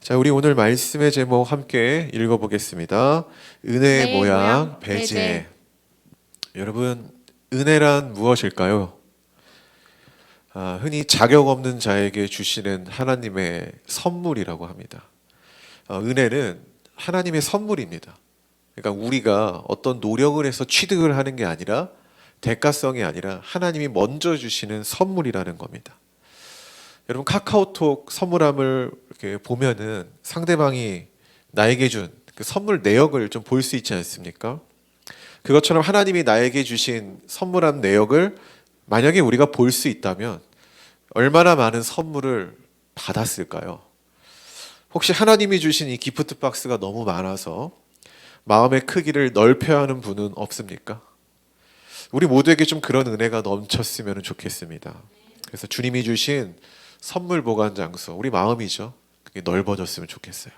자, 우리 오늘 말씀의 제목 함께 읽어보겠습니다. 은혜의 네, 모양, 배제. 배제. 여러분, 은혜란 무엇일까요? 흔히 자격 없는 자에게 주시는 하나님의 선물이라고 합니다. 은혜는 하나님의 선물입니다. 그러니까 우리가 어떤 노력을 해서 취득을 하는 게 아니라 대가성이 아니라 하나님이 먼저 주시는 선물이라는 겁니다. 여러분, 카카오톡 선물함을 이렇게 보면은 상대방이 나에게 준 그 선물 내역을 좀 볼 수 있지 않습니까? 그것처럼 하나님이 나에게 주신 선물함 내역을 만약에 우리가 볼 수 있다면 얼마나 많은 선물을 받았을까요? 혹시 하나님이 주신 이 기프트 박스가 너무 많아서 마음의 크기를 넓혀야 하는 분은 없습니까? 우리 모두에게 좀 그런 은혜가 넘쳤으면 좋겠습니다. 그래서 주님이 주신 선물 보관 장소, 우리 마음이죠. 그게 넓어졌으면 좋겠어요.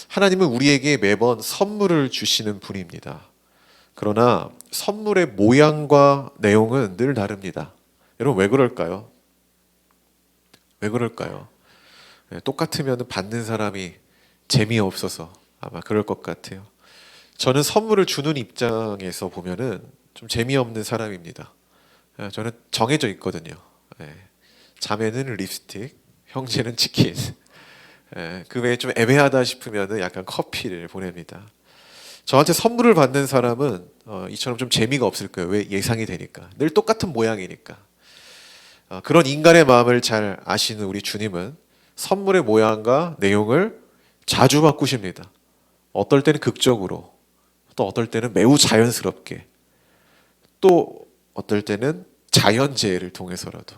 하나님은 우리에게 매번 선물을 주시는 분입니다. 그러나 선물의 모양과 내용은 늘 다릅니다. 여러분, 왜 그럴까요? 왜 그럴까요? 똑같으면 받는 사람이 재미없어서 아마 그럴 것 같아요. 저는 선물을 주는 입장에서 보면은 좀 재미없는 사람입니다. 저는 정해져 있거든요. 자매는 립스틱, 형제는 치킨. 그 외에 좀 애매하다 싶으면 약간 커피를 보냅니다. 저한테 선물을 받는 사람은 이처럼 좀 재미가 없을 거예요. 왜? 예상이 되니까. 늘 똑같은 모양이니까. 그런 인간의 마음을 잘 아시는 우리 주님은 선물의 모양과 내용을 자주 바꾸십니다. 어떨 때는 극적으로, 또 어떨 때는 매우 자연스럽게, 또 어떨 때는 자연재해를 통해서라도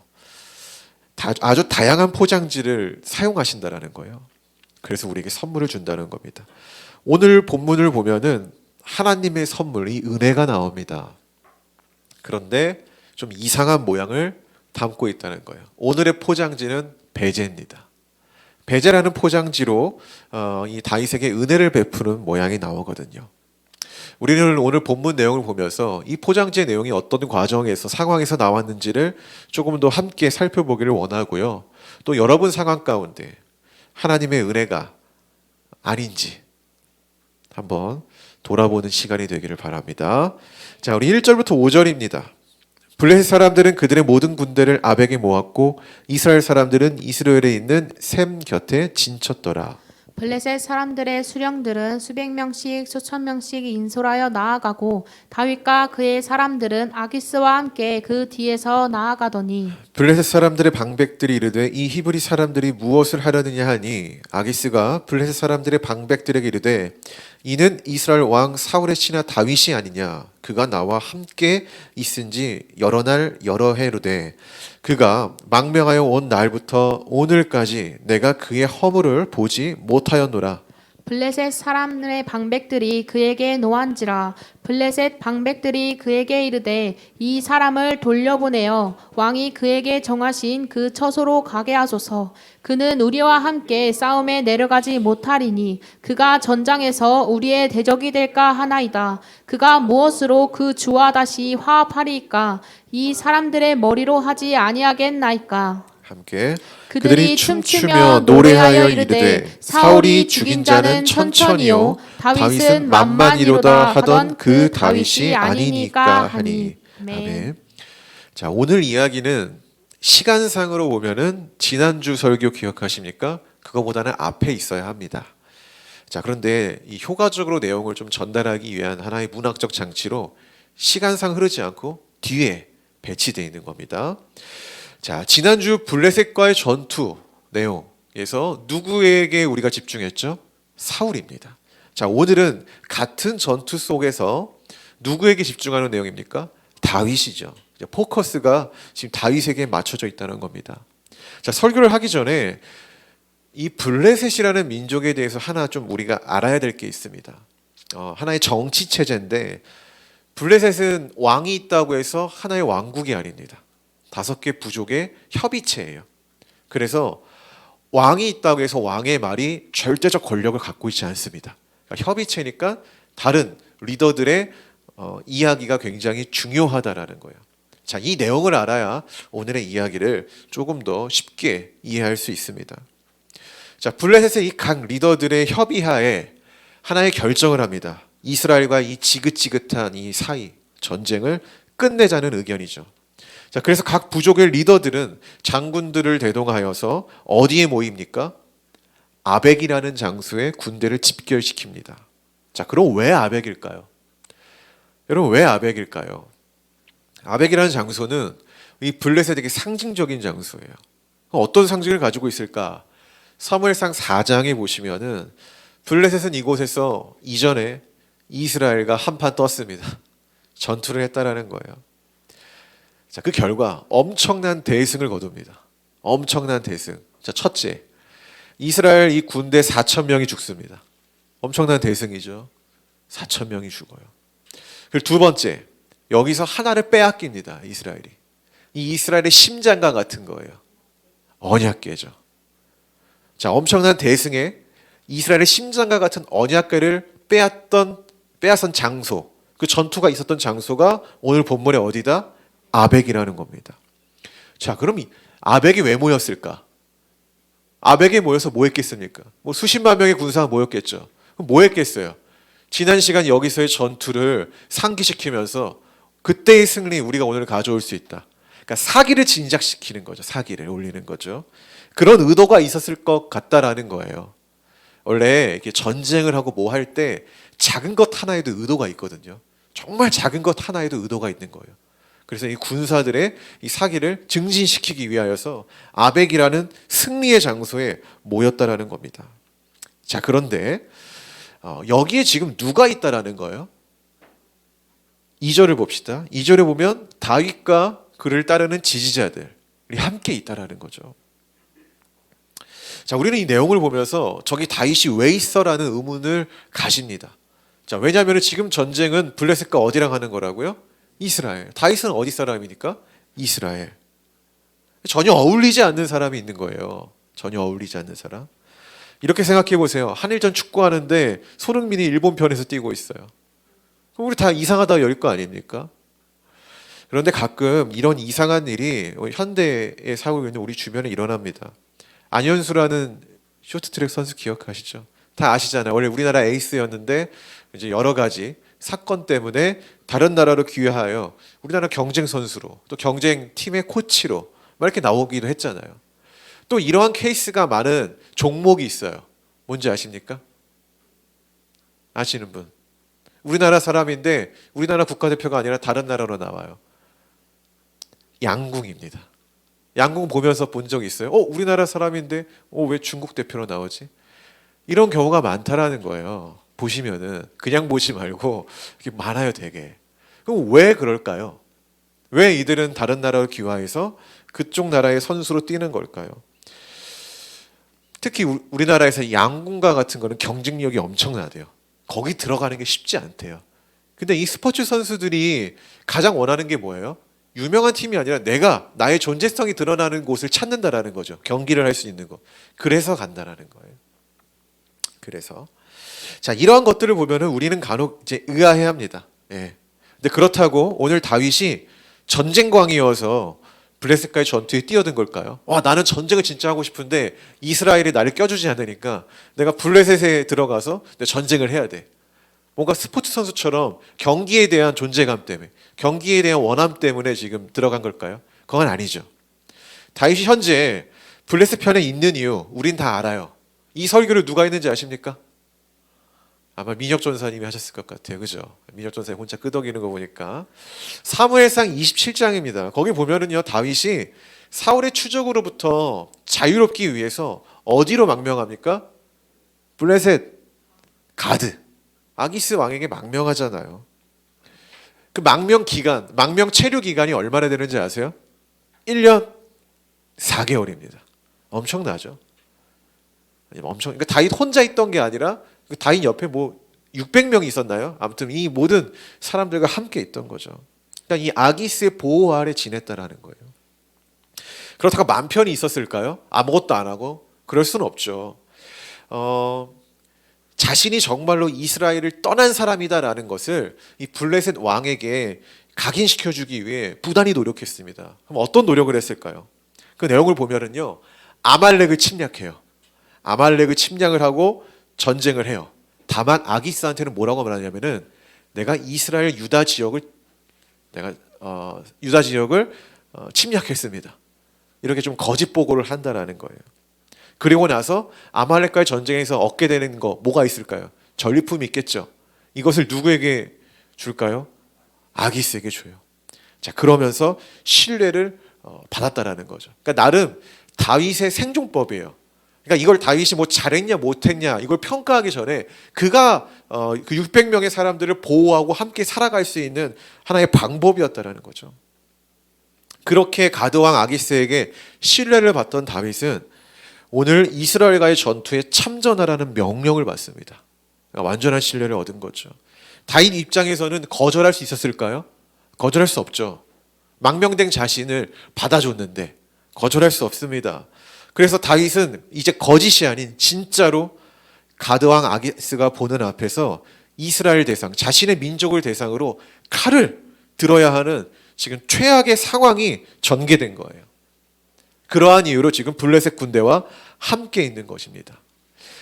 아주 다양한 포장지를 사용하신다라는 거예요. 그래서 우리에게 선물을 준다는 겁니다. 오늘 본문을 보면은 하나님의 선물, 이 은혜가 나옵니다. 그런데 좀 이상한 모양을 담고 있다는 거예요. 오늘의 포장지는 배제입니다. 배제라는 포장지로 이 다윗에게 은혜를 베푸는 모양이 나오거든요. 우리는 오늘 본문 내용을 보면서 이 포장지의 내용이 어떤 과정에서 상황에서 나왔는지를 조금 더 함께 살펴보기를 원하고요. 또 여러분 상황 가운데 하나님의 은혜가 아닌지 한번 돌아보는 시간이 되기를 바랍니다. 자, 우리 1절부터 5절입니다. 블레셋 사람들은 그들의 모든 군대를 아벡에 모았고 이스라엘 사람들은 이스라엘에 있는 셈 곁에 진쳤더라. 블레셋 사람들의 수령들은 수백 명씩 수천 명씩 인솔하여 나아가고 다윗과 그의 사람들은 아기스와 함께 그 뒤에서 나아가더니 블레셋 사람들의 방백들이 이르되 이 히브리 사람들이 무엇을 하려느냐 하니 아기스가 블레셋 사람들의 방백들에게 이르되 이는 이스라엘 왕 사울의 신하 다윗이 아니냐. 그가 나와 함께 있은지 여러 날 여러 해로되 그가 망명하여 온 날부터 오늘까지 내가 그의 허물을 보지 못하였노라. 블레셋 사람들의 방백들이 그에게 노한지라. 블레셋 방백들이 그에게 이르되 이 사람을 돌려보내어 왕이 그에게 정하신 그 처소로 가게 하소서. 그는 우리와 함께 싸움에 내려가지 못하리니 그가 전장에서 우리의 대적이 될까 하나이다. 그가 무엇으로 그 주와 다시 화합하리이까? 이 사람들의 머리로 하지 아니하겠나이까? 함께 그들이 춤추며 노래하여 이르되 사울이 죽인 자는 천천히요 다윗은 만만이로다 하던 그 다윗이 아니니까 하니. 아멘. 자, 오늘 이야기는 시간상으로 보면은 지난주 설교 기억하십니까? 그거보다는 앞에 있어야 합니다. 자, 그런데 이 효과적으로 내용을 좀 전달하기 위한 하나의 문학적 장치로 시간상 흐르지 않고 뒤에 배치되어 있는 겁니다. 자, 지난주 블레셋과의 전투 내용에서 누구에게 우리가 집중했죠? 사울입니다. 자, 오늘은 같은 전투 속에서 누구에게 집중하는 내용입니까? 다윗이죠. 포커스가 지금 다윗에게 맞춰져 있다는 겁니다. 자, 설교를 하기 전에 이 블레셋이라는 민족에 대해서 하나 좀 우리가 알아야 될 게 있습니다. 하나의 정치 체제인데 블레셋은 왕이 있다고 해서 하나의 왕국이 아닙니다. 5개 부족의 협의체예요. 그래서 왕이 있다고 해서 왕의 말이 절대적 권력을 갖고 있지 않습니다. 그러니까 협의체니까 다른 리더들의 이야기가 굉장히 중요하다라는 거예요. 자, 이 내용을 알아야 오늘의 이야기를 조금 더 쉽게 이해할 수 있습니다. 자, 블레셋의 이 각 리더들의 협의하에 하나의 결정을 합니다. 이스라엘과 이 지긋지긋한 이 사이 전쟁을 끝내자는 의견이죠. 자, 그래서 각 부족의 리더들은 장군들을 대동하여서 어디에 모입니까? 아벡이라는 장소에 군대를 집결시킵니다. 자, 그럼 왜 아벡일까요? 여러분, 왜 아벡일까요? 아벡이라는 장소는 이 블레셋에게 상징적인 장소예요. 어떤 상징을 가지고 있을까? 사무엘상 4장에 보시면은 블레셋은 이곳에서 이전에 이스라엘과 한판 떴습니다. 전투를 했다라는 거예요. 자, 그 결과 엄청난 대승을 거둡니다. 엄청난 대승. 자, 첫째, 이스라엘 이 군대 4천 명이 죽습니다. 엄청난 대승이죠. 4천 명이 죽어요. 그리고 두 번째, 여기서 하나를 빼앗깁니다. 이스라엘이. 이 이스라엘의 심장과 같은 거예요. 언약궤죠. 자, 엄청난 대승에 이스라엘의 심장과 같은 언약궤를 빼앗은 장소, 그 전투가 있었던 장소가 오늘 본문에 어디다? 아벡이라는 겁니다. 자, 그럼 이 아벡이 왜 모였을까? 아벡에 모여서 뭐 했겠습니까? 뭐 수십만 명의 군사가 모였겠죠. 그럼 뭐 했겠어요? 지난 시간 여기서의 전투를 상기시키면서 그때의 승리 우리가 오늘 가져올 수 있다. 그러니까 사기를 진작시키는 거죠. 사기를 올리는 거죠. 그런 의도가 있었을 것 같다라는 거예요. 원래 이렇게 전쟁을 하고 뭐 할 때 작은 것 하나에도 의도가 있거든요. 정말 작은 것 하나에도 의도가 있는 거예요. 그래서 이 군사들의 이 사기를 증진시키기 위하여서 아벡이라는 승리의 장소에 모였다라는 겁니다. 자, 그런데 여기에 지금 누가 있다라는 거예요? 2절을 봅시다. 2절에 보면 다윗과 그를 따르는 지지자들이 함께 있다라는 거죠. 자, 우리는 이 내용을 보면서 저기 다윗이 왜 있어라는 의문을 가집니다. 자, 왜냐하면 지금 전쟁은 블레셋과 어디랑 하는 거라고요? 이스라엘. 다윗은 어디 사람이니까? 이스라엘. 전혀 어울리지 않는 사람이 있는 거예요. 전혀 어울리지 않는 사람. 이렇게 생각해 보세요. 한일전 축구하는데 손흥민이 일본 편에서 뛰고 있어요. 그럼 우리 다 이상하다 여길 거 아닙니까? 그런데 가끔 이런 이상한 일이 현대에 살고 있는 우리 주변에 일어납니다. 안현수라는 쇼트트랙 선수 기억하시죠? 다 아시잖아요. 원래 우리나라 에이스였는데 이제 여러 가지 사건 때문에 다른 나라로 귀화하여 우리나라 경쟁 선수로 또 경쟁 팀의 코치로 막 이렇게 나오기도 했잖아요. 또 이러한 케이스가 많은 종목이 있어요. 뭔지 아십니까? 아시는 분? 우리나라 사람인데 우리나라 국가대표가 아니라 다른 나라로 나와요. 양궁입니다. 양궁 보면서 본 적 있어요? 우리나라 사람인데 왜 중국 대표로 나오지? 이런 경우가 많다라는 거예요. 보시면은 그냥 보지 말고 이게 많아요, 되게. 그럼 왜 그럴까요? 왜 이들은 다른 나라로 귀화해서 그쪽 나라의 선수로 뛰는 걸까요? 특히 우리나라에서 양궁과 같은 거는 경쟁력이 엄청나대요. 거기 들어가는 게 쉽지 않대요. 근데 이 스포츠 선수들이 가장 원하는 게 뭐예요? 유명한 팀이 아니라 나의 존재성이 드러나는 곳을 찾는다라는 거죠. 경기를 할 수 있는 것. 그래서 간다라는 거예요. 그래서 자, 이러한 것들을 보면은 우리는 간혹 이제 의아해합니다. 예. 근데 그렇다고 오늘 다윗이 전쟁광이어서 블레셋과의 전투에 뛰어든 걸까요? 나는 전쟁을 진짜 하고 싶은데 이스라엘이 나를 껴주지 않으니까 내가 블레셋에 들어가서 전쟁을 해야 돼. 뭔가 스포츠 선수처럼 경기에 대한 존재감 때문에, 경기에 대한 원함 때문에 지금 들어간 걸까요? 그건 아니죠. 다윗이 현재 블레셋 편에 있는 이유 우린 다 알아요. 이 설교를 누가 했는지 아십니까? 아마 민혁 전사님이 하셨을 것 같아요. 그죠? 민혁 전사님 혼자 끄덕이는 거 보니까. 사무엘상 27장입니다. 거기 보면은요, 다윗이 사울의 추적으로부터 자유롭기 위해서 어디로 망명합니까? 블레셋, 가드. 아기스 왕에게 망명하잖아요. 그 망명 기간, 망명 체류 기간이 얼마나 되는지 아세요? 1년 4개월입니다. 엄청나죠? 그러니까 다윗 혼자 있던 게 아니라 다윗 옆에 600명이 있었나요? 아무튼 이 모든 사람들과 함께 있던 거죠. 그러니까 이 아기스의 보호 아래 지냈다라는 거예요. 그렇다고 맘 편히 있었을까요? 아무것도 안 하고? 그럴 수는 없죠. 자신이 정말로 이스라엘을 떠난 사람이다라는 것을 이 블레셋 왕에게 각인시켜주기 위해 부단히 노력했습니다. 그럼 어떤 노력을 했을까요? 그 내용을 보면은요, 아말렉을 침략해요. 아말렉을 침략을 하고 전쟁을 해요. 다만 아기스한테는 뭐라고 말하냐면은 내가 이스라엘 유다 지역을 침략했습니다. 이렇게 좀 거짓 보고를 한다라는 거예요. 그리고 나서 아말렉과의 전쟁에서 얻게 되는 거 뭐가 있을까요? 전리품이 있겠죠. 이것을 누구에게 줄까요? 아기스에게 줘요. 자, 그러면서 신뢰를 받았다라는 거죠. 그러니까 나름 다윗의 생존법이에요. 그러니까 이걸 다윗이 뭐 잘했냐 못했냐 이걸 평가하기 전에 그가 그 600명의 사람들을 보호하고 함께 살아갈 수 있는 하나의 방법이었다라는 거죠. 그렇게 가드왕 아기스에게 신뢰를 받던 다윗은 오늘 이스라엘과의 전투에 참전하라는 명령을 받습니다. 그러니까 완전한 신뢰를 얻은 거죠. 다윗 입장에서는 거절할 수 있었을까요? 거절할 수 없죠. 망명된 자신을 받아줬는데 거절할 수 없습니다. 그래서 다윗은 이제 거짓이 아닌 진짜로 가드왕 아기스가 보는 앞에서 이스라엘 대상, 자신의 민족을 대상으로 칼을 들어야 하는 지금 최악의 상황이 전개된 거예요. 그러한 이유로 지금 블레셋 군대와 함께 있는 것입니다.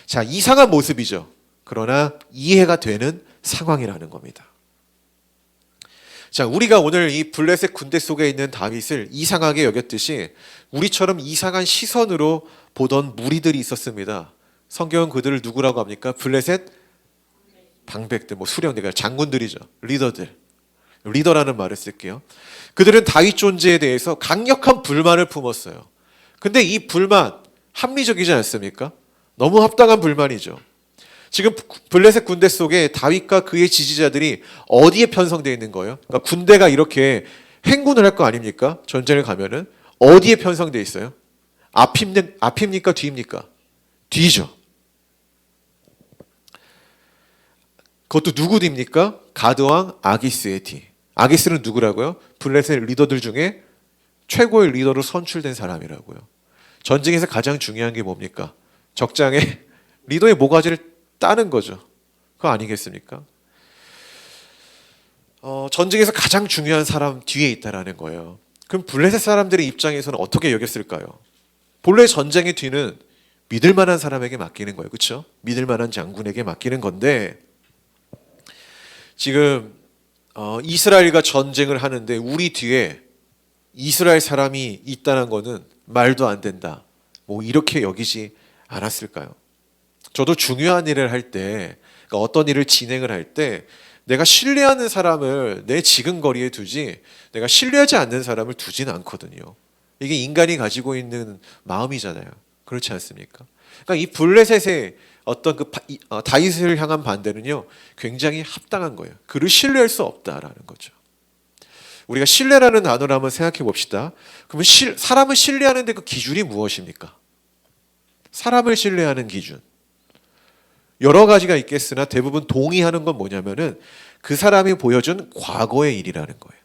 자, 이상한 모습이죠. 그러나 이해가 되는 상황이라는 겁니다. 자, 우리가 오늘 이 블레셋 군대 속에 있는 다윗을 이상하게 여겼듯이 우리처럼 이상한 시선으로 보던 무리들이 있었습니다. 성경은 그들을 누구라고 합니까? 블레셋 방백들, 뭐 수령들, 장군들이죠. 리더들. 리더라는 말을 쓸게요. 그들은 다윗 존재에 대해서 강력한 불만을 품었어요. 근데 이 불만 합리적이지 않습니까? 너무 합당한 불만이죠. 지금 블레셋 군대 속에 다윗과 그의 지지자들이 어디에 편성되어 있는 거예요? 그러니까 군대가 이렇게 행군을 할 거 아닙니까? 전쟁을 가면은 어디에 편성되어 있어요? 앞입니까? 뒤입니까? 뒤죠. 그것도 누구 뒤입니까? 가드왕 아기스의 뒤. 아기스는 누구라고요? 블레셋 리더들 중에 최고의 리더로 선출된 사람이라고요. 전쟁에서 가장 중요한 게 뭡니까? 적장에 리더의 모가지를 따는 거죠. 그거 아니겠습니까? 전쟁에서 가장 중요한 사람 뒤에 있다라는 거예요. 그럼 블레셋 사람들의 입장에서는 어떻게 여겼을까요? 본래 전쟁의 뒤는 믿을 만한 사람에게 맡기는 거예요. 그렇죠? 믿을 만한 장군에게 맡기는 건데 지금 이스라엘과 전쟁을 하는데 우리 뒤에 이스라엘 사람이 있다는 거는 말도 안 된다. 뭐 이렇게 여기지 않았을까요? 저도 중요한 일을 할 때, 그러니까 어떤 일을 진행을 할 때 내가 신뢰하는 사람을 내 지근거리에 두지 내가 신뢰하지 않는 사람을 두지는 않거든요. 이게 인간이 가지고 있는 마음이잖아요. 그렇지 않습니까? 그러니까 이 블레셋의 어떤 다윗을 향한 반대는요 굉장히 합당한 거예요. 그를 신뢰할 수 없다라는 거죠. 우리가 신뢰라는 단어를 한번 생각해 봅시다. 그러면 사람을 신뢰하는데 그 기준이 무엇입니까? 사람을 신뢰하는 기준 여러 가지가 있겠으나 대부분 동의하는 건 뭐냐면은 그 사람이 보여준 과거의 일이라는 거예요.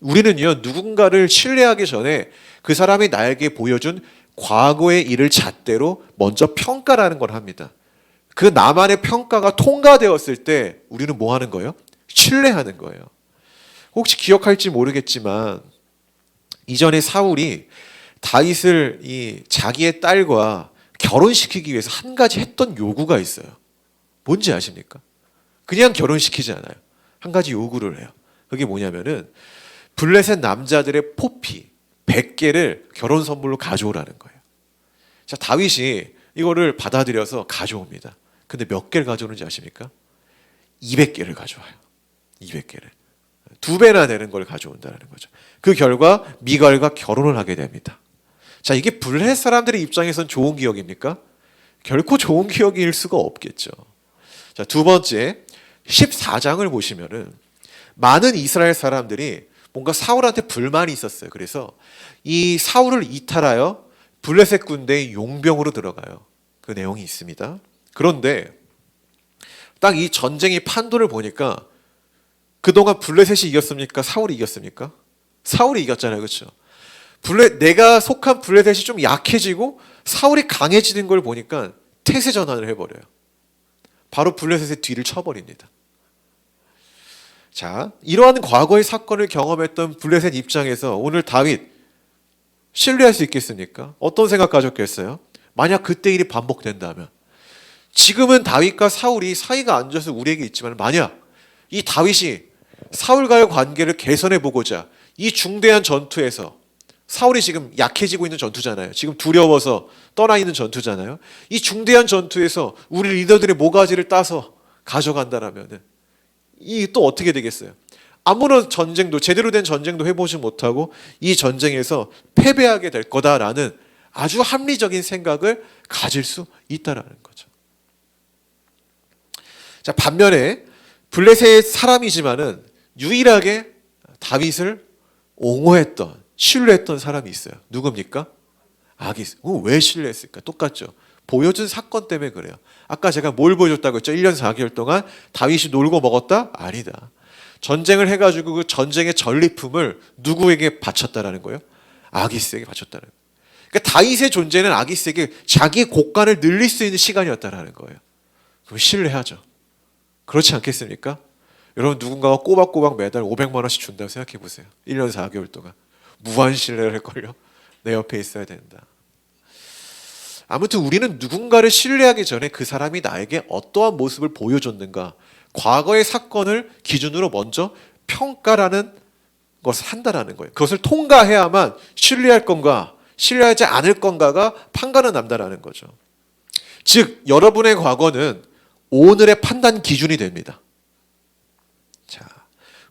우리는요 누군가를 신뢰하기 전에 그 사람이 나에게 보여준 과거의 일을 잣대로 먼저 평가라는 걸 합니다. 그 나만의 평가가 통과되었을 때 우리는 뭐 하는 거예요? 신뢰하는 거예요. 혹시 기억할지 모르겠지만 이전에 사울이 다윗을 자기의 딸과 결혼시키기 위해서 한 가지 했던 요구가 있어요. 뭔지 아십니까? 그냥 결혼시키지 않아요. 한 가지 요구를 해요. 그게 뭐냐면은 블레셋 남자들의 포피 100개를 결혼 선물로 가져오라는 거예요. 자, 다윗이 이거를 받아들여서 가져옵니다. 근데 몇 개를 가져오는지 아십니까? 200개를 가져와요. 200개를. 2배나 되는 걸 가져온다는 거죠. 그 결과 미갈과 결혼을 하게 됩니다. 자, 이게 블레셋 사람들의 입장에선 좋은 기억입니까? 결코 좋은 기억일 수가 없겠죠. 자, 두 번째 14장을 보시면은 많은 이스라엘 사람들이 뭔가 사울한테 불만이 있었어요. 그래서 이 사울을 이탈하여 블레셋 군대의 용병으로 들어가요. 그 내용이 있습니다. 그런데 딱 이 전쟁의 판도를 보니까 그동안 블레셋이 이겼습니까? 사울이 이겼습니까? 사울이 이겼잖아요. 그렇죠? 내가 속한 블레셋이 좀 약해지고 사울이 강해지는 걸 보니까 태세 전환을 해버려요. 바로 블레셋의 뒤를 쳐버립니다. 자, 이러한 과거의 사건을 경험했던 블레셋 입장에서 오늘 다윗 신뢰할 수 있겠습니까? 어떤 생각 가졌겠어요? 만약 그때 일이 반복된다면, 지금은 다윗과 사울이 사이가 안 좋아서 우리에게 있지만 만약 이 다윗이 사울과의 관계를 개선해 보고자 이 중대한 전투에서, 사울이 지금 약해지고 있는 전투잖아요. 지금 두려워서 떠나 있는 전투잖아요. 이 중대한 전투에서 우리 리더들의 모가지를 따서 가져간다라면 이 또 어떻게 되겠어요? 아무런 전쟁도, 제대로 된 전쟁도 해보지 못하고 이 전쟁에서 패배하게 될 거다라는 아주 합리적인 생각을 가질 수 있다라는 거죠. 자, 반면에 블레셋 사람이지만은 유일하게 다윗을 옹호했던, 신뢰했던 사람이 있어요. 누굽니까? 아기스. 왜 신뢰했을까? 똑같죠. 보여준 사건 때문에 그래요. 아까 제가 뭘 보여줬다고 했죠? 1년 4개월 동안 다윗이 놀고 먹었다? 아니다. 전쟁을 해가지고 그 전쟁의 전리품을 누구에게 바쳤다라는 거예요? 아기스에게 바쳤다는 거예요. 그러니까 다윗의 존재는 아기스에게 자기 곡간을 늘릴 수 있는 시간이었다라는 거예요. 그럼 신뢰하죠. 그렇지 않겠습니까? 여러분, 누군가가 꼬박꼬박 매달 500만 원씩 준다고 생각해 보세요. 1년 4개월 동안. 무한 신뢰를 할걸요? 내 옆에 있어야 된다. 아무튼 우리는 누군가를 신뢰하기 전에 그 사람이 나에게 어떠한 모습을 보여줬는가, 과거의 사건을 기준으로 먼저 평가라는 것을 한다라는 거예요. 그것을 통과해야만 신뢰할 건가, 신뢰하지 않을 건가가 판가는 난다라는 거죠. 즉, 여러분의 과거는 오늘의 판단 기준이 됩니다. 자,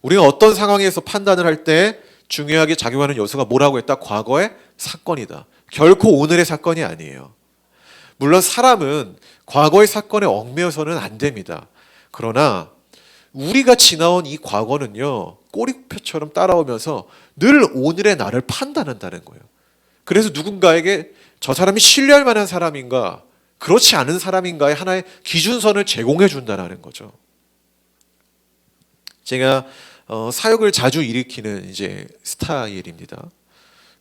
우리가 어떤 상황에서 판단을 할 때 중요하게 작용하는 요소가 뭐라고 했다? 과거의 사건이다. 결코 오늘의 사건이 아니에요. 물론 사람은 과거의 사건에 얽매여서는 안 됩니다. 그러나 우리가 지나온 이 과거는요, 꼬리표처럼 따라오면서 늘 오늘의 나를 판단한다는 거예요. 그래서 누군가에게 저 사람이 신뢰할 만한 사람인가, 그렇지 않은 사람인가의 하나의 기준선을 제공해 준다는 거죠. 제가 사역을 자주 일으키는 이제 스타일입니다.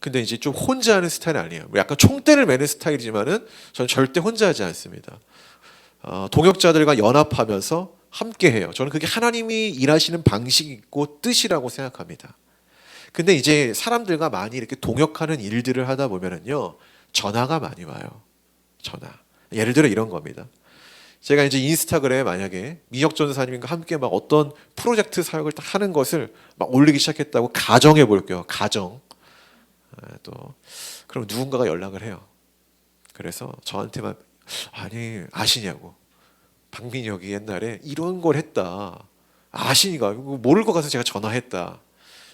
근데 이제 좀 혼자 하는 스타일은 아니에요. 약간 총대를 매는 스타일이지만은 저는 절대 혼자 하지 않습니다. 동역자들과 연합하면서 함께 해요. 저는 그게 하나님이 일하시는 방식이 있고 뜻이라고 생각합니다. 근데 이제 사람들과 많이 이렇게 동역하는 일들을 하다 보면은요, 전화가 많이 와요. 전화. 예를 들어 이런 겁니다. 제가 이제 인스타그램에 만약에 민혁 전사님과 함께 막 어떤 프로젝트 사역을 딱 하는 것을 막 올리기 시작했다고 가정해 볼게요. 가정. 또 그럼 누군가가 연락을 해요. 그래서 저한테만, 아니 아시냐고, 박민혁이 옛날에 이런 걸 했다, 아시니까 모를 것 같아서 제가 전화했다,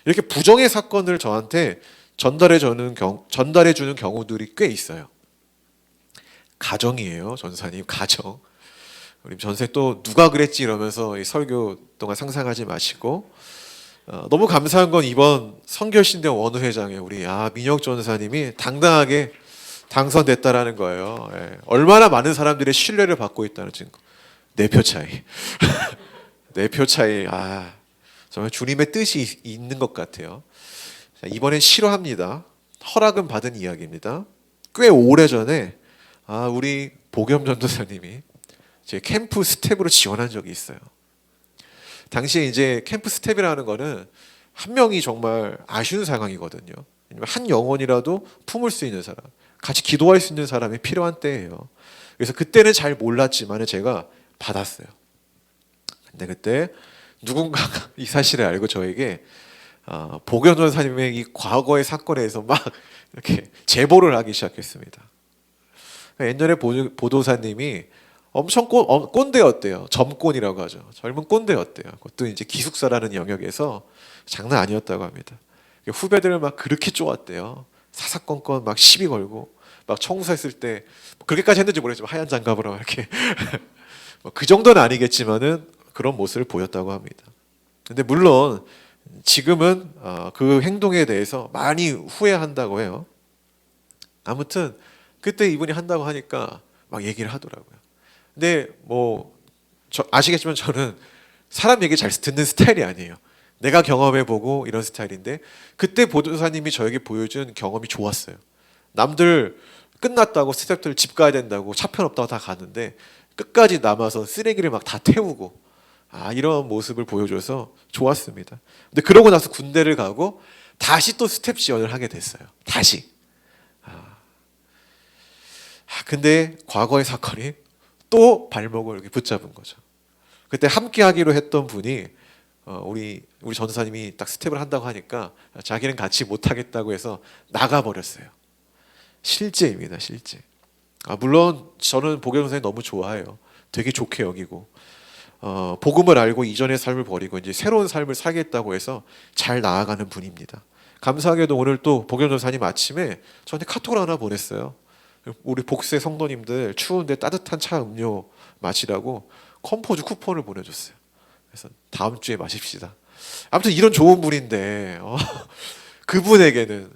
이렇게 부정의 사건을 저한테 전달해 주는 경우들이 꽤 있어요. 가정이에요, 전사님. 가정. 우리 전세 또 누가 그랬지 이러면서 이 설교 동안 상상하지 마시고, 너무 감사한 건 이번 성결신대 원우회장에 우리 민혁 전사님이 당당하게 당선됐다라는 거예요. 예. 얼마나 많은 사람들의 신뢰를 받고 있다는 증거. 4표 차이. 4표 차이. 정말 주님의 뜻이 있는 것 같아요. 자, 이번엔 싫어합니다. 허락은 받은 이야기입니다. 꽤 오래전에 우리 보겸 전도사님이 제 캠프 스텝으로 지원한 적이 있어요. 당시에 이제 캠프 스텝이라는 거는 한 명이 정말 아쉬운 상황이거든요. 한 영혼이라도 품을 수 있는 사람, 같이 기도할 수 있는 사람이 필요한 때예요. 그래서 그때는 잘 몰랐지만 제가 받았어요. 근데 그때 누군가가 이 사실을 알고 저에게 보겸 전사님의 이 과거의 사건에서 막 이렇게 제보를 하기 시작했습니다. 옛날에 보도사님이 엄청 꼰대였대요. 점꼰이라고 하죠. 젊은 꼰대였대요. 그것도 이제 기숙사라는 영역에서 장난 아니었다고 합니다. 후배들을 막 그렇게 쪼았대요. 사사건건 막 시비 걸고, 막 청소했을 때 그렇게까지 했는지 모르겠지만 하얀 장갑으로 이렇게 그 정도는 아니겠지만은 그런 모습을 보였다고 합니다. 근데 물론 지금은 그 행동에 대해서 많이 후회한다고 해요. 아무튼 그때 이분이 한다고 하니까 막 얘기를 하더라고요. 근데 아시겠지만 저는 사람 얘기 잘 듣는 스타일이 아니에요. 내가 경험해보고 이런 스타일인데, 그때 보도사님이 저에게 보여준 경험이 좋았어요. 남들 끝났다고, 스태프들 집 가야 된다고, 차편 없다고 다 가는데 끝까지 남아서 쓰레기를 막 다 태우고, 이런 모습을 보여줘서 좋았습니다. 근데 그러고 나서 군대를 가고 다시 또 스텝 지원을 하게 됐어요. 다시. 근데 과거의 사건이 또 발목을 이렇게 붙잡은 거죠. 그때 함께 하기로 했던 분이 우리 전도사님이 딱 스텝을 한다고 하니까 자기는 같이 못 하겠다고 해서 나가 버렸어요. 실제입니다, 실제. 물론 저는 복영 전도사님 너무 좋아해요. 되게 좋게 여기고 복음을 알고 이전의 삶을 버리고 이제 새로운 삶을 살겠다고 해서 잘 나아가는 분입니다. 감사하게도 오늘 또 복영 전도사님 아침에 저한테 카톡을 하나 보냈어요. 우리 복세 성도님들 추운데 따뜻한 차 음료 마시라고 컴포즈 쿠폰을 보내줬어요. 그래서 다음 주에 마십시다. 아무튼 이런 좋은 분인데 그분에게는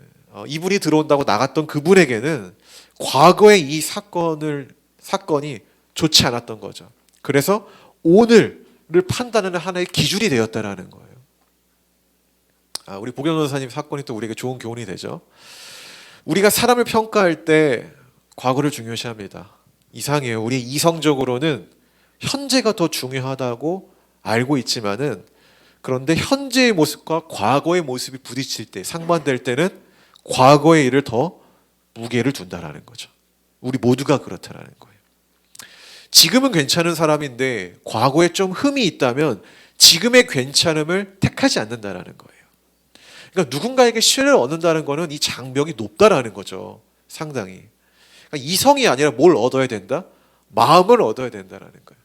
이분이 들어온다고 나갔던 그분에게는 과거의 이 사건이 좋지 않았던 거죠. 그래서 오늘을 판단하는 하나의 기준이 되었다라는 거예요. 우리 복영 전도사님 사건이 또 우리에게 좋은 교훈이 되죠. 우리가 사람을 평가할 때 과거를 중요시합니다. 이상해요. 우리 이성적으로는 현재가 더 중요하다고 알고 있지만은 그런데 현재의 모습과 과거의 모습이 부딪힐 때 상반될 때는 과거의 일을 더 무게를 둔다라는 거죠. 우리 모두가 그렇다라는 거예요. 지금은 괜찮은 사람인데 과거에 좀 흠이 있다면 지금의 괜찮음을 택하지 않는다라는 거예요. 그러니까 누군가에게 신뢰를 얻는다는 거는 이 장벽이 높다라는 거죠. 상당히. 그러니까 이성이 아니라 뭘 얻어야 된다? 마음을 얻어야 된다라는 거예요.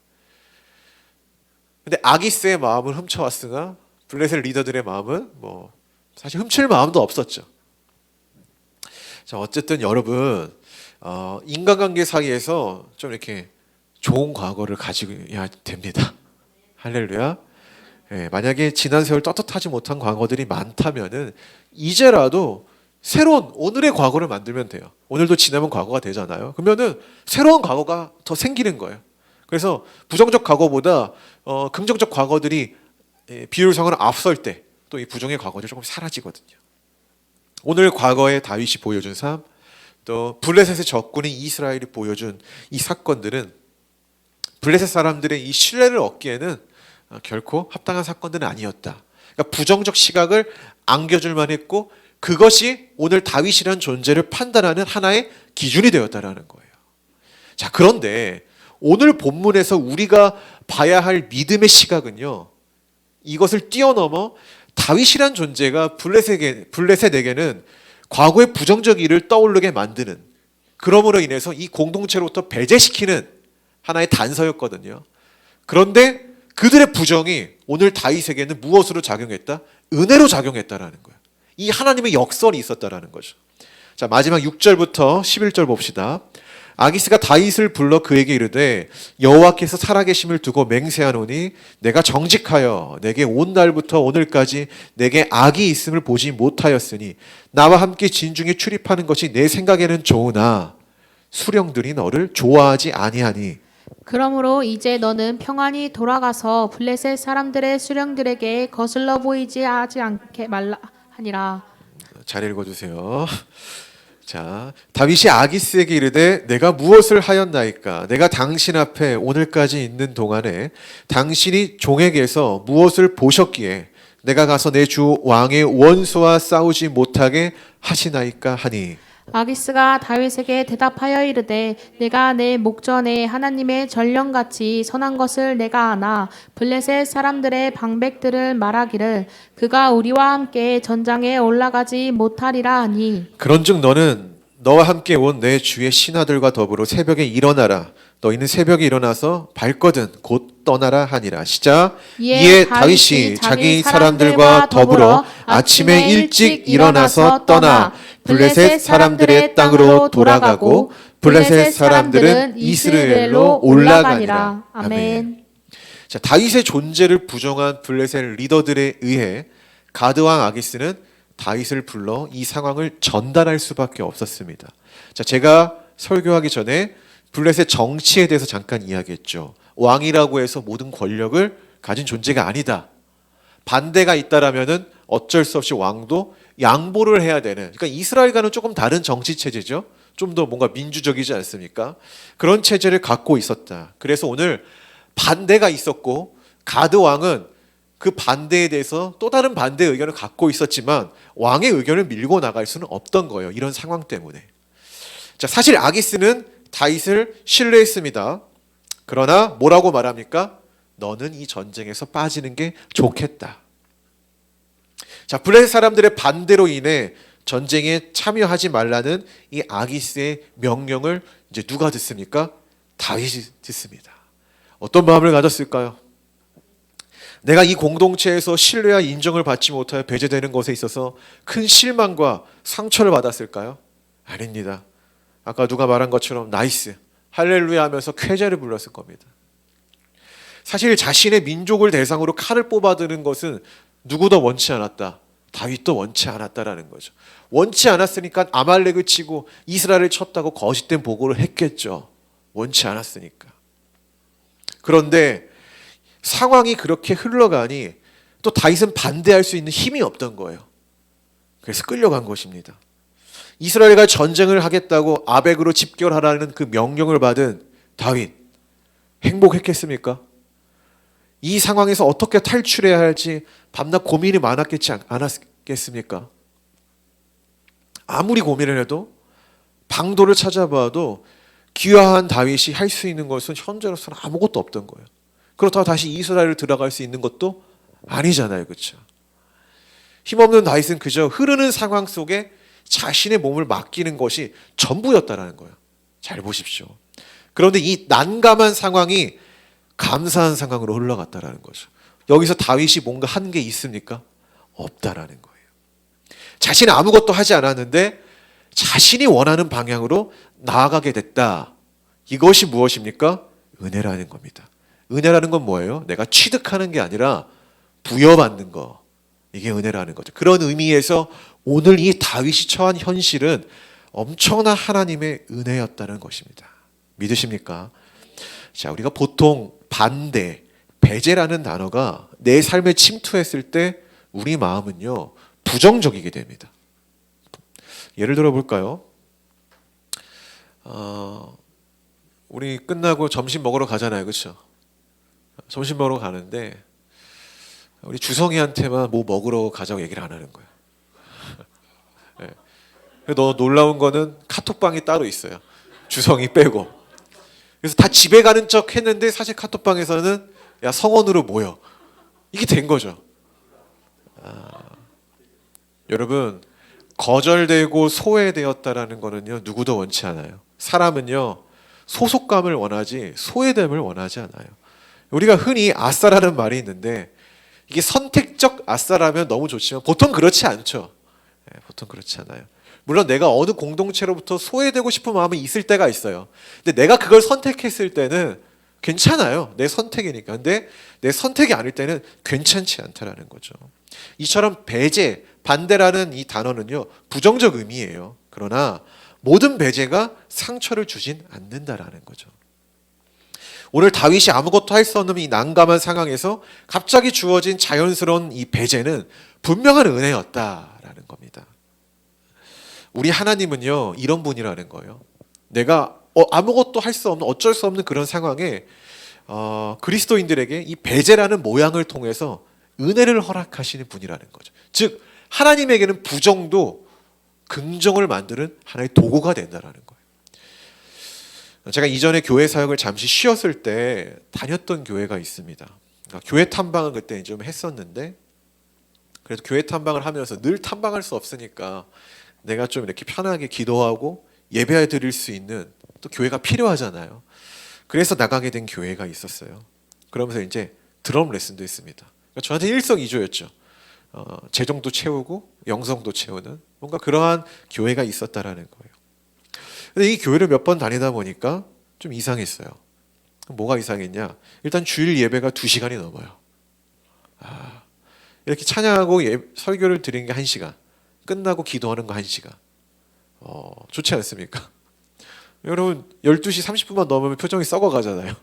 근데 아기스의 마음을 훔쳐왔으나 블레셋 리더들의 마음은 사실 훔칠 마음도 없었죠. 자, 어쨌든 여러분 인간관계 사이에서 좀 이렇게 좋은 과거를 가지고야 됩니다. 할렐루야. 만약에 지난 세월 떳떳하지 못한 과거들이 많다면은 이제라도 새로운 오늘의 과거를 만들면 돼요. 오늘도 지나면 과거가 되잖아요. 그러면은 새로운 과거가 더 생기는 거예요. 그래서 부정적 과거보다 긍정적 과거들이 비율상으로 앞설 때 또 이 부정의 과거들이 조금 사라지거든요. 오늘 과거에 다윗이 보여준 삶, 또 블레셋의 적군인 이스라엘이 보여준 이 사건들은 블레셋 사람들의 이 신뢰를 얻기에는 결코 합당한 사건들은 아니었다. 그러니까 부정적 시각을 안겨줄 만했고 그것이 오늘 다윗이라는 존재를 판단하는 하나의 기준이 되었다라는 거예요. 자, 그런데 오늘 본문에서 우리가 봐야 할 믿음의 시각은요, 이것을 뛰어넘어 다윗이란 존재가 블레셋에게는 과거의 부정적 일을 떠오르게 만드는, 그러므로 인해서 이 공동체로부터 배제시키는 하나의 단서였거든요. 그런데 그들의 부정이 오늘 다윗에게는 무엇으로 작용했다? 은혜로 작용했다라는 거예요. 이 하나님의 역설이 있었다라는 거죠. 자, 마지막 6절부터 11절 봅시다. 아기스가 다윗을 불러 그에게 이르되 여호와께서 살아계심을 두고 맹세하노니 내가 정직하여 내게 온 날부터 오늘까지 내게 악이 있음을 보지 못하였으니 나와 함께 진중에 출입하는 것이 내 생각에는 좋으나 수령들이 너를 좋아하지 아니하니 그러므로 이제 너는 평안히 돌아가서 블레셋 사람들의 수령들에게 거슬러 보이지 하지 않게 말라 하니라. 잘 읽어주세요. 자, 다윗이 아기스에게 이르되 내가 무엇을 하였나이까? 내가 당신 앞에 오늘까지 있는 동안에 당신이 종에게서 무엇을 보셨기에 내가 가서 내 주 왕의 원수와 싸우지 못하게 하시나이까 하니. 아기스가 다윗에게 대답하여 이르되 내가 내 목전에 하나님의 전령같이 선한 것을 내가 아나 블레셋 사람들의 방백들을 말하기를 그가 우리와 함께 전장에 올라가지 못하리라 하니 그런즉 너는 너와 함께 온 내 주의 신하들과 더불어 새벽에 일어나라. 너희는 새벽에 일어나서 발거든 곧 떠나라 하니라. 시작. 이에 다윗이 자기 사람들과 더불어 아침에 일찍 일어나서 떠나 블레셋 사람들의 땅으로 돌아가고 블레셋 사람들은 이스라엘로 올라가니라. 아멘. 자, 다윗의 존재를 부정한 블레셋 리더들에 의해 가드 왕 아기스는 다윗을 불러 이 상황을 전달할 수밖에 없었습니다. 자, 제가 설교하기 전에 블레셋 정치에 대해서 잠깐 이야기했죠. 왕이라고 해서 모든 권력을 가진 존재가 아니다. 반대가 있다라면은 어쩔 수 없이 왕도 양보를 해야 되는. 그러니까 이스라엘과는 조금 다른 정치 체제죠. 좀 더 뭔가 민주적이지 않습니까? 그런 체제를 갖고 있었다. 그래서 오늘 반대가 있었고 가드 왕은 그 반대에 대해서 또 다른 반대 의견을 갖고 있었지만 왕의 의견을 밀고 나갈 수는 없던 거예요. 이런 상황 때문에. 자, 사실 아기스는 다윗을 신뢰했습니다. 그러나 뭐라고 말합니까? 너는 이 전쟁에서 빠지는 게 좋겠다. 자, 블레셋 사람들의 반대로 인해 전쟁에 참여하지 말라는 이 아기스의 명령을 이제 누가 듣습니까? 다윗이 듣습니다. 어떤 마음을 가졌을까요? 내가 이 공동체에서 신뢰와 인정을 받지 못하여 배제되는 것에 있어서 큰 실망과 상처를 받았을까요? 아닙니다. 아까 누가 말한 것처럼 나이스, 할렐루야 하면서 쾌재를 불렀을 겁니다. 사실 자신의 민족을 대상으로 칼을 뽑아드는 것은 누구도 원치 않았다. 다윗도 원치 않았다라는 거죠. 원치 않았으니까 아말렉을 치고 이스라엘을 쳤다고 거짓된 보고를 했겠죠. 원치 않았으니까. 그런데 상황이 그렇게 흘러가니 또 다윗은 반대할 수 있는 힘이 없던 거예요. 그래서 끌려간 것입니다. 이스라엘과 전쟁을 하겠다고 아벡으로 집결하라는 그 명령을 받은 다윗, 행복했겠습니까? 이 상황에서 어떻게 탈출해야 할지 밤낮 고민이 많았겠지 않았겠습니까? 아무리 고민을 해도 방도를 찾아봐도 귀화한 다윗이 할 수 있는 것은 현재로서는 아무것도 없던 거예요. 그렇다고 다시 이스라엘을 들어갈 수 있는 것도 아니잖아요. 그렇죠? 힘없는 다윗은 그저 흐르는 상황 속에 자신의 몸을 맡기는 것이 전부였다라는 거예요. 잘 보십시오. 그런데 이 난감한 상황이 감사한 상황으로 흘러갔다라는 거죠. 여기서 다윗이 뭔가 한 게 있습니까? 없다라는 거예요. 자신은 아무것도 하지 않았는데 자신이 원하는 방향으로 나아가게 됐다. 이것이 무엇입니까? 은혜라는 겁니다. 은혜라는 건 뭐예요? 내가 취득하는 게 아니라 부여받는 거. 이게 은혜라는 거죠. 그런 의미에서 오늘 이 다윗이 처한 현실은 엄청난 하나님의 은혜였다는 것입니다. 믿으십니까? 자, 우리가 보통 반대, 배제라는 단어가 내 삶에 침투했을 때 우리 마음은요, 부정적이게 됩니다. 예를 들어 볼까요? 우리 끝나고 점심 먹으러 가잖아요. 그렇죠? 점심 먹으러 가는데 우리 주성이한테만 뭐 먹으러 가자고 얘기를 안 하는 거예요. 네. 너 놀라운 거는 카톡방이 따로 있어요. 주성이 빼고. 그래서 다 집에 가는 척 했는데 사실 카톡방에서는 야 성원으로 모여. 이게 된 거죠. 여러분 거절되고 소외되었다라는 거는요 누구도 원치 않아요. 사람은요 소속감을 원하지 소외됨을 원하지 않아요. 우리가 흔히 아싸라는 말이 있는데 이게 선택적 아싸라면 너무 좋지만 보통 그렇지 않죠. 네, 보통 그렇지 않아요. 물론 내가 어느 공동체로부터 소외되고 싶은 마음이 있을 때가 있어요. 근데 내가 그걸 선택했을 때는 괜찮아요. 내 선택이니까. 근데 내 선택이 아닐 때는 괜찮지 않다라는 거죠. 이처럼 배제, 반대라는 이 단어는요 부정적 의미예요. 그러나 모든 배제가 상처를 주진 않는다라는 거죠. 오늘 다윗이 아무것도 할 수 없는 이 난감한 상황에서 갑자기 주어진 자연스러운 이 배제는 분명한 은혜였다라는 겁니다. 우리 하나님은요 이런 분이라는 거예요. 내가 아무것도 할 수 없는 어쩔 수 없는 그런 상황에 그리스도인들에게 이 배제라는 모양을 통해서 은혜를 허락하시는 분이라는 거죠. 즉 하나님에게는 부정도 긍정을 만드는 하나의 도구가 된다는 거예요. 제가 이전에 교회 사역을 잠시 쉬었을 때 다녔던 교회가 있습니다. 그러니까 교회 탐방을 그때 좀 했었는데 그래도 교회 탐방을 하면서 늘 탐방할 수 없으니까 내가 좀 이렇게 편하게 기도하고 예배 드릴 수 있는 또 교회가 필요하잖아요. 그래서 나가게 된 교회가 있었어요. 그러면서 이제 드럼 레슨도 했습니다. 그러니까 저한테 일석이조였죠. 재정도 채우고 영성도 채우는 뭔가 그러한 교회가 있었다라는 거예요. 근데 이 교회를 몇 번 다니다 보니까 좀 이상했어요. 뭐가 이상했냐? 일단 주일 예배가 2시간이 넘어요. 이렇게 찬양하고 설교를 드리는 게 1시간, 끝나고 기도하는 거 1시간. 좋지 않습니까? 여러분 12시 30분만 넘으면 표정이 썩어가잖아요.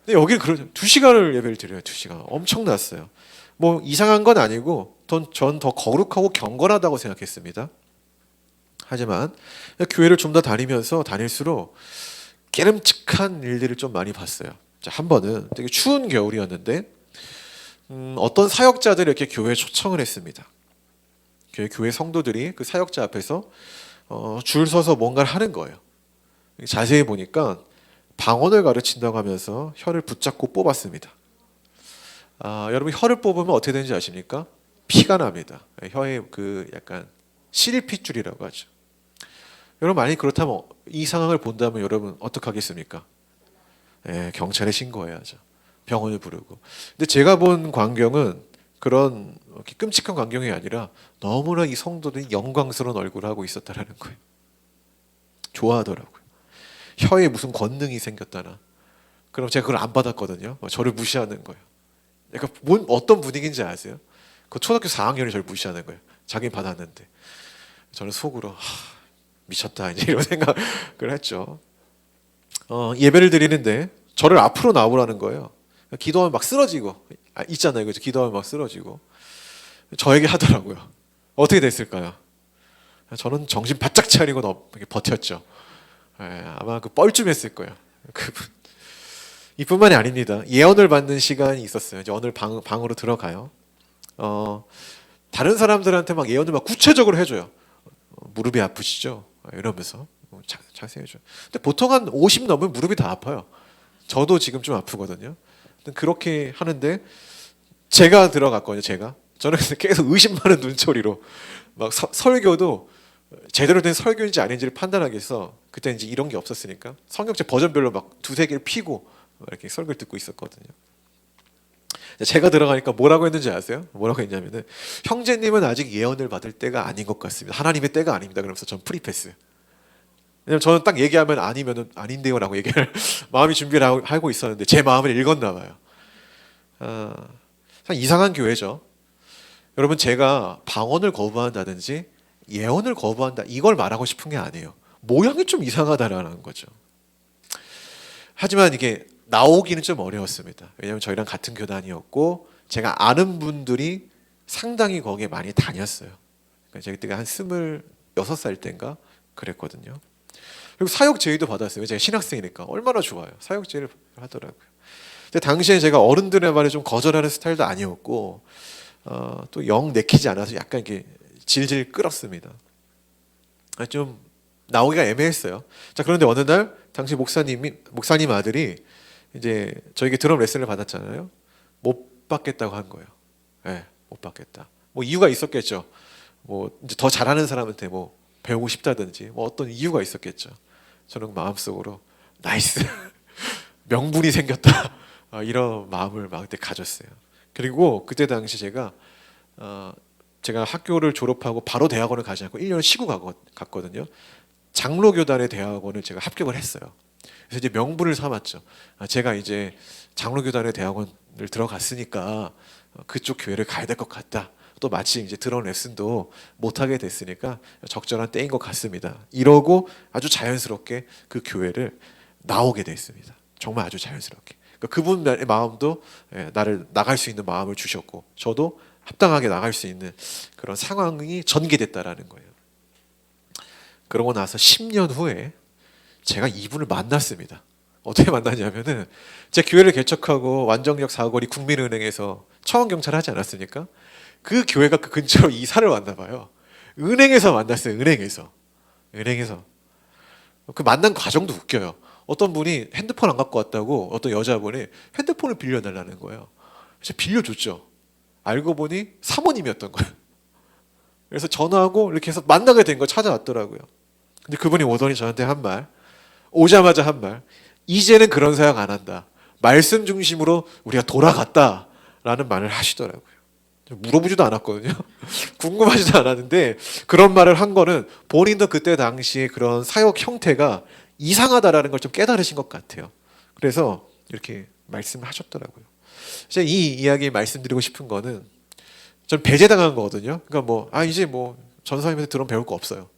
근데 여기는 그러죠. 2시간을 예배를 드려요. 2시간. 엄청났어요. 뭐 이상한 건 아니고 전 더 거룩하고 경건하다고 생각했습니다. 하지만 교회를 좀 더 다닐수록 깨름칙한 일들을 좀 많이 봤어요. 자, 한 번은 되게 추운 겨울이었는데 어떤 사역자들이 이렇게 교회에 초청을 했습니다. 교회 성도들이 그 사역자 앞에서 줄 서서 뭔가를 하는 거예요. 자세히 보니까 방언을 가르친다고 하면서 혀를 붙잡고 뽑았습니다. 여러분 혀를 뽑으면 어떻게 되는지 아십니까? 피가 납니다. 혀에 그 약간 실핏줄이라고 하죠. 여러분 만약 그렇다면 이 상황을 본다면 여러분 어떻게 하겠습니까? 경찰에 신고해야죠. 병원을 부르고. 근데 제가 본 광경은 그런 이렇게 끔찍한 광경이 아니라 너무나 이 성도들이 영광스러운 얼굴을 하고 있었다라는 거예요. 좋아하더라고요. 혀에 무슨 권능이 생겼다나. 그럼 제가 그걸 안 받았거든요. 저를 무시하는 거예요. 그러니까 어떤 분위기인지 아세요? 그 초등학교 4학년이 저를 무시하는 거예요. 자기는 받았는데. 저는 속으로 미쳤다 이제 이런 생각을 했죠. 예배를 드리는데 저를 앞으로 나오라는 거예요. 기도하면 막 쓰러지고 있잖아요, 그죠? 기도하면 막 쓰러지고 저에게 하더라고요. 어떻게 됐을까요? 저는 정신 바짝 차리고 버텼죠. 아마 그 뻘쭘했을 거예요. 그분. 이뿐만이 아닙니다. 예언을 받는 시간이 있었어요. 이제 오늘 방으로 들어가요. 다른 사람들한테 막 예언을 막 구체적으로 해줘요. 무릎이 아프시죠? 이러면서 자세히 해줘요. 근데 보통 한 50 넘으면 무릎이 다 아파요. 저도 지금 좀 아프거든요. 그렇게 하는데 제가 들어갔거든요. 저는 계속 의심 많은 눈초리로 막 설교도 제대로 된 설교인지 아닌지를 판단하기 위해서 그때 이제 이런 게 없었으니까 성경책 버전별로 막 두세 개를 피고 이렇게 설교를 듣고 있었거든요. 제가 들어가니까 뭐라고 했는지 아세요? 뭐라고 했냐면은 형제님은 아직 예언을 받을 때가 아닌 것 같습니다. 하나님의 때가 아닙니다. 그러면서 전 프리패스. 왜냐면 저는 딱 얘기하면 아니면은 아닌데요라고 얘기할 마음이 준비를 하고 있었는데 제 마음을 읽었나 봐요. 참 이상한 교회죠. 여러분 제가 방언을 거부한다든지 예언을 거부한다 이걸 말하고 싶은 게 아니에요. 모양이 좀 이상하다라는 거죠. 하지만 이게 나오기는 좀 어려웠습니다. 왜냐하면 저희랑 같은 교단이었고 제가 아는 분들이 상당히 거기에 많이 다녔어요. 그러니까 제가 그때가 한 26살 때인가 그랬거든요. 그리고 사역 제의도 받았어요. 제가 신학생이니까 얼마나 좋아요. 사역 제의를 하더라고요. 근데 당시에 제가 어른들의 말에 좀 거절하는 스타일도 아니었고 또 영 내키지 않아서 약간 이렇게 질질 끌었습니다. 좀 나오기가 애매했어요. 자, 그런데 어느 날 당시 목사님 아들이 이제 저에게 드럼 레슨을 받았잖아요. 못 받겠다고 한 거예요. 못 받겠다. 뭐 이유가 있었겠죠. 뭐 이제 더 잘하는 사람한테 뭐 배우고 싶다든지 뭐 어떤 이유가 있었겠죠. 저는 마음속으로 나이스 명분이 생겼다 이런 마음을 막 그때 가졌어요. 그리고 그때 당시 제가 학교를 졸업하고 바로 대학원을 가지 않고 1년 쉬고 갔거든요. 장로교단의 대학원을 제가 합격을 했어요. 그래서 이제 명분을 삼았죠. 제가 이제 장로교단의 대학원을 들어갔으니까 그쪽 교회를 가야 될 것 같다. 또 마치 이제 드럼 레슨도 못 하게 됐으니까 적절한 때인 것 같습니다. 이러고 아주 자연스럽게 그 교회를 나오게 됐습니다. 정말 아주 자연스럽게. 그러니까 그분의 마음도 나를 나갈 수 있는 마음을 주셨고 저도 합당하게 나갈 수 있는 그런 상황이 전개됐다라는 거예요. 그러고 나서 10년 후에 제가 이분을 만났습니다. 어떻게 만났냐면은 제 교회를 개척하고 완정역 사거리 국민은행에서 청원경찰 하지 않았습니까? 그 교회가 그 근처로 이사를 왔나 봐요. 은행에서 만났어요. 은행에서. 그 만난 과정도 웃겨요. 어떤 분이 핸드폰 안 갖고 왔다고 어떤 여자분이 핸드폰을 빌려달라는 거예요. 그래서 빌려줬죠. 알고 보니 사모님이었던 거예요. 그래서 전화하고 이렇게 해서 만나게 된 거 찾아왔더라고요. 근데 그분이 오더니 저한테 오자마자 한 말, 이제는 그런 생각 안 한다. 말씀 중심으로 우리가 돌아갔다라는 말을 하시더라고요. 물어보지도 않았거든요. 궁금하지도 않았는데 그런 말을 한 거는 본인도 그때 당시에 그런 사역 형태가 이상하다라는 걸 좀 깨달으신 것 같아요. 그래서 이렇게 말씀하셨더라고요. 제가 이 이야기 말씀드리고 싶은 거는 전 배제당한 거거든요. 그러니까 이제 전사님한테 드럼 배울 거 없어요.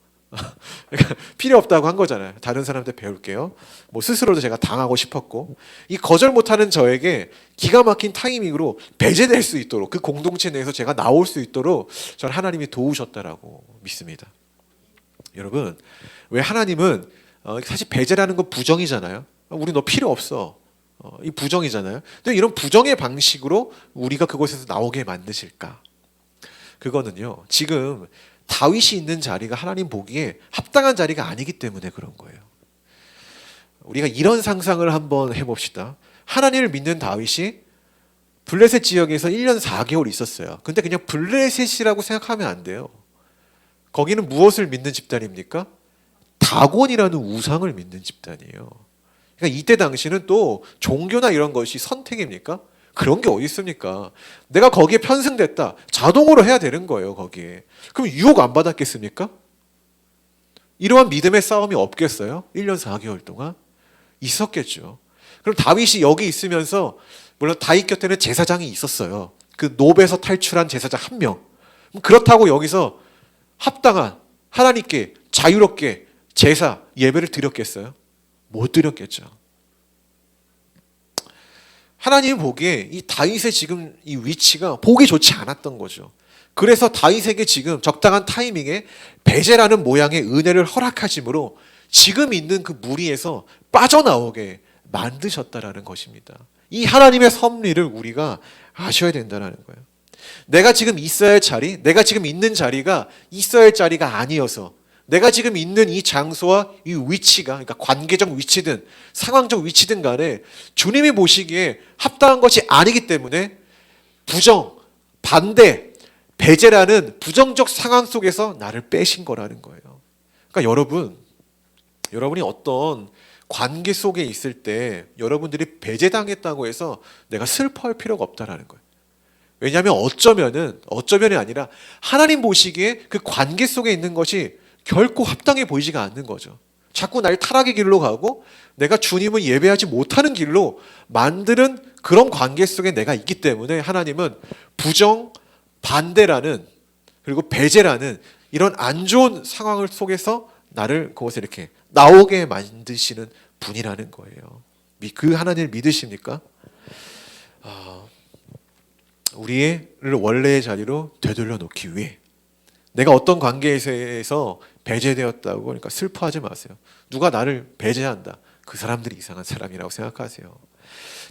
그러니까 필요 없다고 한 거잖아요. 다른 사람한테 배울게요. 스스로도 제가 당하고 싶었고 이 거절 못하는 저에게 기가 막힌 타이밍으로 배제될 수 있도록 그 공동체 내에서 제가 나올 수 있도록 저는 하나님이 도우셨다라고 믿습니다. 여러분 왜 하나님은 사실 배제라는 건 부정이잖아요. 우리 너 필요 없어. 이 부정이잖아요. 근데 이런 부정의 방식으로 우리가 그곳에서 나오게 만드실까? 그거는요. 지금 다윗이 있는 자리가 하나님 보기에 합당한 자리가 아니기 때문에 그런 거예요. 우리가 이런 상상을 한번 해봅시다. 하나님을 믿는 다윗이 블레셋 지역에서 1년 4개월 있었어요. 근데 그냥 블레셋이라고 생각하면 안 돼요. 거기는 무엇을 믿는 집단입니까? 다곤이라는 우상을 믿는 집단이에요. 그러니까 이때 당시는 또 종교나 이런 것이 선택입니까? 그런 게 어디 있습니까? 내가 거기에 편승됐다. 자동으로 해야 되는 거예요, 거기에. 그럼 유혹 안 받았겠습니까? 이러한 믿음의 싸움이 없겠어요? 1년 4개월 동안? 있었겠죠. 그럼 다윗이 여기 있으면서, 물론 다윗 곁에는 제사장이 있었어요. 그 노베에서 탈출한 제사장 한 명. 그렇다고 여기서 합당한 하나님께 자유롭게 제사, 예배를 드렸겠어요? 못 드렸겠죠. 하나님 보기에 이 다윗의 지금 이 위치가 보기 좋지 않았던 거죠. 그래서 다윗에게 지금 적당한 타이밍에 베제라는 모양의 은혜를 허락하심으로 지금 있는 그 무리에서 빠져나오게 만드셨다라는 것입니다. 이 하나님의 섭리를 우리가 아셔야 된다는 거예요. 내가 지금 있어야 할 자리, 내가 지금 있는 자리가 있어야 할 자리가 아니어서, 내가 지금 있는 이 장소와 이 위치가, 그러니까 관계적 위치든 상황적 위치든 간에 주님이 보시기에 합당한 것이 아니기 때문에 부정, 반대, 배제라는 부정적 상황 속에서 나를 빼신 거라는 거예요. 그러니까 여러분이 어떤 관계 속에 있을 때 여러분들이 배제당했다고 해서 내가 슬퍼할 필요가 없다라는 거예요. 왜냐하면 어쩌면이 아니라 하나님 보시기에 그 관계 속에 있는 것이 결코 합당해 보이지가 않는 거죠. 자꾸 날 타락의 길로 가고 내가 주님을 예배하지 못하는 길로 만드는 그런 관계 속에 내가 있기 때문에 하나님은 부정, 반대라는, 그리고 배제라는 이런 안 좋은 상황을 속에서 나를 그곳에 이렇게 나오게 만드시는 분이라는 거예요. 그 하나님을 믿으십니까? 우리를 원래의 자리로 되돌려 놓기 위해 내가 어떤 관계에서 배제되었다고 그러니까 슬퍼하지 마세요. 누가 나를 배제한다. 그 사람들이 이상한 사람이라고 생각하세요.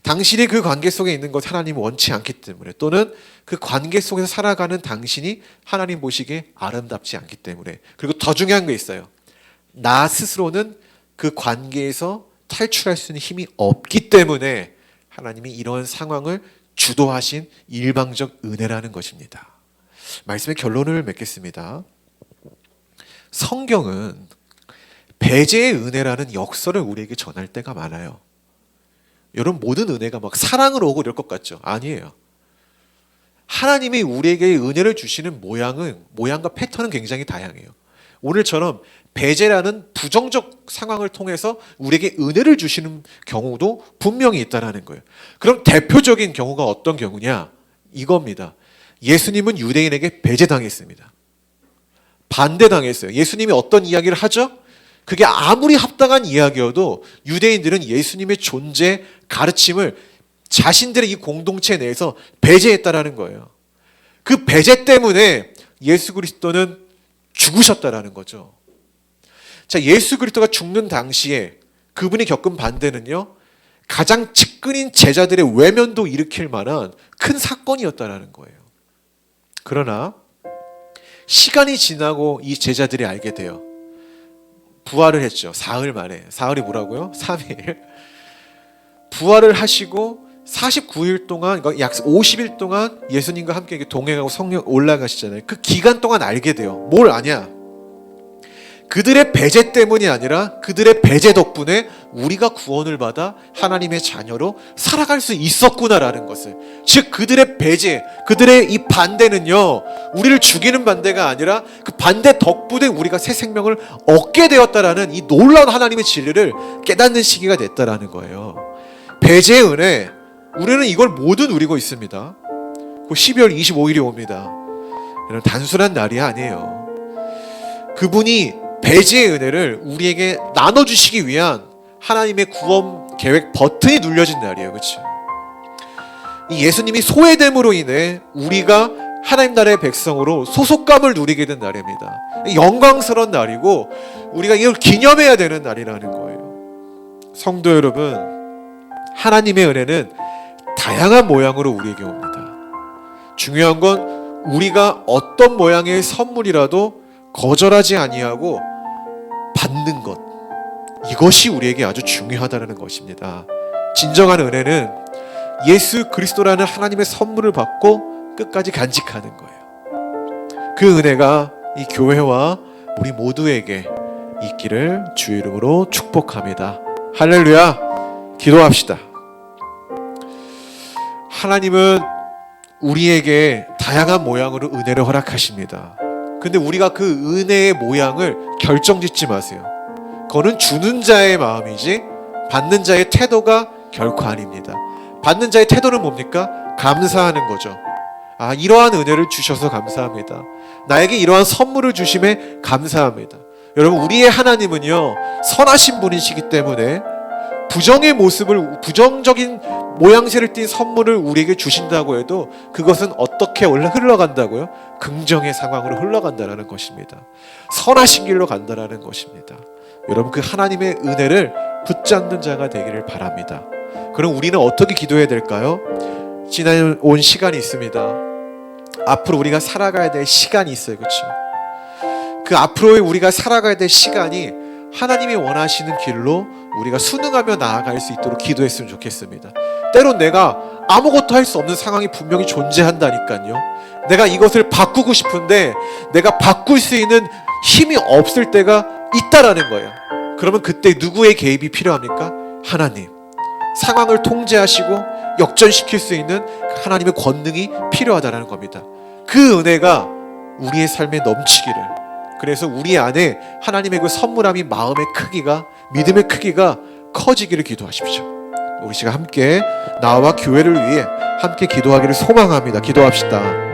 당신이 그 관계 속에 있는 것 하나님은 원치 않기 때문에, 또는 그 관계 속에서 살아가는 당신이 하나님 보시기에 아름답지 않기 때문에, 그리고 더 중요한 게 있어요. 나 스스로는 그 관계에서 탈출할 수 있는 힘이 없기 때문에 하나님이 이러한 상황을 주도하신 일방적 은혜라는 것입니다. 말씀의 결론을 맺겠습니다. 성경은 배제의 은혜라는 역설을 우리에게 전할 때가 많아요. 여러분, 모든 은혜가 막 사랑으로 오고 이럴 것 같죠? 아니에요. 하나님이 우리에게 은혜를 주시는 모양과 패턴은 굉장히 다양해요. 오늘처럼 배제라는 부정적 상황을 통해서 우리에게 은혜를 주시는 경우도 분명히 있다는 거예요. 그럼 대표적인 경우가 어떤 경우냐? 이겁니다. 예수님은 유대인에게 배제당했습니다. 반대당했어요. 예수님이 어떤 이야기를 하죠? 그게 아무리 합당한 이야기여도 유대인들은 예수님의 존재, 가르침을 자신들의 이 공동체 내에서 배제했다라는 거예요. 그 배제 때문에 예수 그리스도는 죽으셨다라는 거죠. 자, 예수 그리스도가 죽는 당시에 그분이 겪은 반대는요, 가장 측근인 제자들의 외면도 일으킬 만한 큰 사건이었다라는 거예요. 그러나 시간이 지나고 이 제자들이 알게 돼요. 부활을 했죠. 사흘 만에. 사흘이 뭐라고요? 3일. 부활을 하시고 49일 동안, 그러니까 약 50일 동안 예수님과 함께 동행하고 성령 올라가시잖아요. 그 기간 동안 알게 돼요. 뭘 아냐? 그들의 배제 때문이 아니라 그들의 배제 덕분에 우리가 구원을 받아 하나님의 자녀로 살아갈 수 있었구나라는 것을. 즉 그들의 배제, 그들의 이 반대는요, 우리를 죽이는 반대가 아니라 그 반대 덕분에 우리가 새 생명을 얻게 되었다라는 이 놀라운 하나님의 진리를 깨닫는 시기가 됐다라는 거예요. 배제의 은혜, 우리는 이걸 모두 누리고 있습니다. 12월 25일이 옵니다. 이런 단순한 날이 아니에요. 그분이 배제의 은혜를 우리에게 나눠주시기 위한 하나님의 구원 계획 버튼이 눌려진 날이에요. 그렇죠? 이 예수님이 소외됨으로 인해 우리가 하나님 나라의 백성으로 소속감을 누리게 된 날입니다. 영광스러운 날이고 우리가 이걸 기념해야 되는 날이라는 거예요. 성도 여러분, 하나님의 은혜는 다양한 모양으로 우리에게 옵니다. 중요한 건 우리가 어떤 모양의 선물이라도 거절하지 아니하고 받는 것, 이것이 우리에게 아주 중요하다는 것입니다. 진정한 은혜는 예수 그리스도라는 하나님의 선물을 받고 끝까지 간직하는 거예요. 그 은혜가 이 교회와 우리 모두에게 있기를 주의 이름으로 축복합니다. 할렐루야. 기도합시다. 하나님은 우리에게 다양한 모양으로 은혜를 허락하십니다. 근데 우리가 그 은혜의 모양을 결정짓지 마세요. 그거는 주는 자의 마음이지 받는 자의 태도가 결코 아닙니다. 받는 자의 태도는 뭡니까? 감사하는 거죠. 아, 이러한 은혜를 주셔서 감사합니다. 나에게 이러한 선물을 주심에 감사합니다. 여러분, 우리의 하나님은요, 선하신 분이시기 때문에 부정적인 모양새를 띤 선물을 우리에게 주신다고 해도 그것은 어떻게 흘러간다고요? 긍정의 상황으로 흘러간다는 것입니다. 선하신 길로 간다는 것입니다. 여러분, 그 하나님의 은혜를 붙잡는 자가 되기를 바랍니다. 그럼 우리는 어떻게 기도해야 될까요? 지나온 시간이 있습니다. 앞으로 우리가 살아가야 될 시간이 있어요. 그렇죠? 그 앞으로의 우리가 살아가야 될 시간이 하나님이 원하시는 길로 우리가 순응하며 나아갈 수 있도록 기도했으면 좋겠습니다. 때론 내가 아무것도 할 수 없는 상황이 분명히 존재한다니까요. 내가 이것을 바꾸고 싶은데 내가 바꿀 수 있는 힘이 없을 때가 있다라는 거예요. 그러면 그때 누구의 개입이 필요합니까? 하나님. 상황을 통제하시고 역전시킬 수 있는 하나님의 권능이 필요하다는 겁니다. 그 은혜가 우리의 삶에 넘치기를, 그래서 우리 안에 하나님의 그 선물함이 마음의 크기가, 믿음의 크기가 커지기를 기도하십시오. 우리 시간 함께 나와 교회를 위해 함께 기도하기를 소망합니다. 기도합시다.